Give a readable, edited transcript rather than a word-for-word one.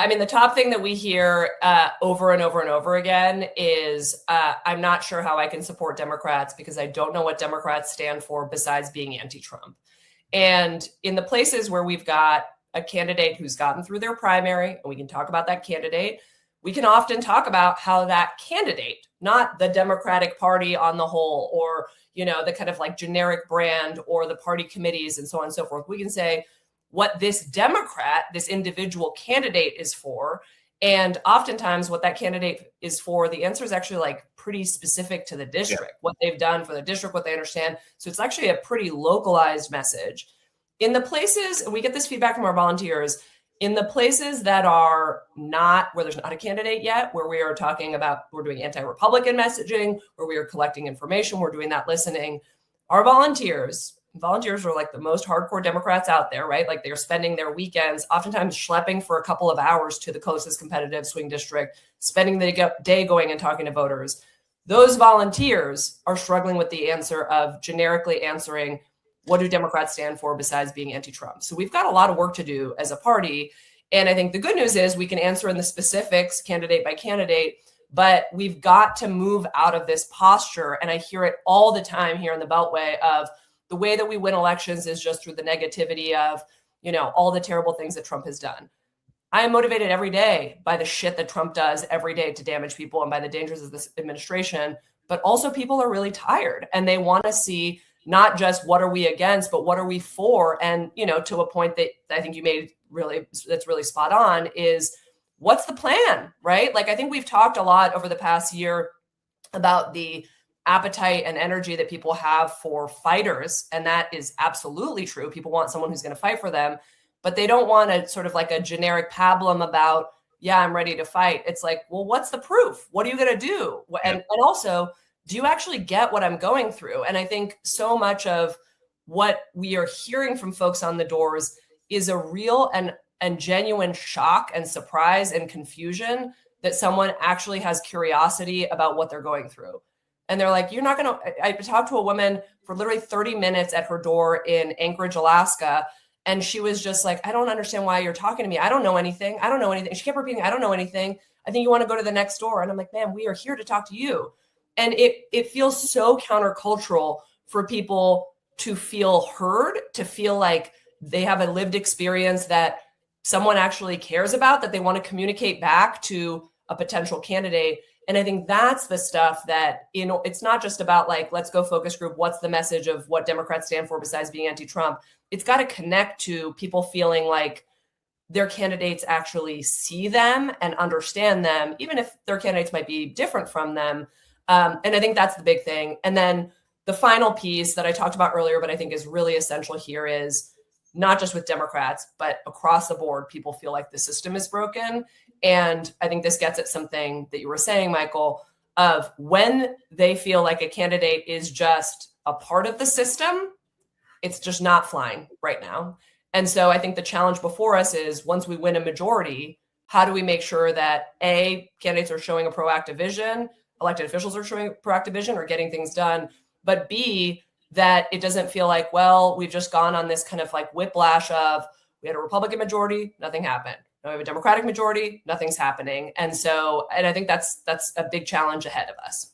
I mean, the top thing that we hear over and over and over again is I'm not sure how I can support Democrats because I don't know what Democrats stand for besides being anti-Trump. And in the places where we've got a candidate who's gotten through their primary, and we can talk about that candidate, we can often talk about how that candidate, not the Democratic Party on the whole, or, you know, the kind of like generic brand or the party committees and so on and so forth. We can say what this Democrat, this individual candidate is for. And oftentimes what that candidate is for, the answer is actually like pretty specific to the district, what they've done for the district, what they understand. So it's actually a pretty localized message. In the places, and we get this feedback from our volunteers, in the places that are not, where there's not a candidate yet, where we are talking about, we're doing anti-Republican messaging, where we are collecting information, we're doing that listening, our volunteers are like the most hardcore Democrats out there, right? Like they're spending their weekends, oftentimes schlepping for a couple of hours to the closest competitive swing district, spending the day going and talking to voters. Those volunteers are struggling with the answer of generically answering, what do Democrats stand for besides being anti-Trump? So we've got a lot of work to do as a party. And I think the good news is we can answer in the specifics, candidate by candidate, but we've got to move out of this posture. And I hear it all the time here in the Beltway of, the way that we win elections is just through the negativity of, you know, all the terrible things that Trump has done. I am motivated every day by the shit that Trump does every day to damage people and by the dangers of this administration. But also people are really tired and they want to see not just what are we against, but what are we for? And, you know, to a point that I think you made really, that's really spot on is what's the plan, right? Like, I think we've talked a lot over the past year about the appetite and energy that people have for fighters. And that is absolutely true. People want someone who's going to fight for them, but they don't want a sort of like a generic pablum about, yeah, I'm ready to fight. It's like, well, what's the proof? What are you going to do? And also, do you actually get what I'm going through? And I think so much of what we are hearing from folks on the doors is a real and genuine shock and surprise and confusion that someone actually has curiosity about what they're going through. And they're like, you're not going to, I talked to a woman for literally 30 minutes at her door in Anchorage, Alaska. And she was just like, I don't understand why you're talking to me. I don't know anything. I don't know anything. She kept repeating, I don't know anything. I think you want to go to the next door. And I'm like, man, we are here to talk to you. And it feels so countercultural for people to feel heard, to feel like they have a lived experience that someone actually cares about, that they want to communicate back to a potential candidate. And I think that's the stuff that, you know, it's not just about like, let's go focus group. What's the message of what Democrats stand for besides being anti-Trump? It's got to connect to people feeling like their candidates actually see them and understand them, even if their candidates might be different from them. And I think that's the big thing. And then the final piece that I talked about earlier, but I think is really essential here is not just with Democrats, but across the board, people feel like the system is broken. And I think this gets at something that you were saying, Michael, of when they feel like a candidate is just a part of the system, it's just not flying right now. And so I think the challenge before us is once we win a majority, how do we make sure that A, candidates are showing a proactive vision, elected officials are showing a proactive vision or getting things done, but B, that it doesn't feel like, well, we've just gone on this kind of like whiplash of we had a Republican majority, nothing happened. Now we have a Democratic majority, nothing's happening. And so, and I think that's a big challenge ahead of us.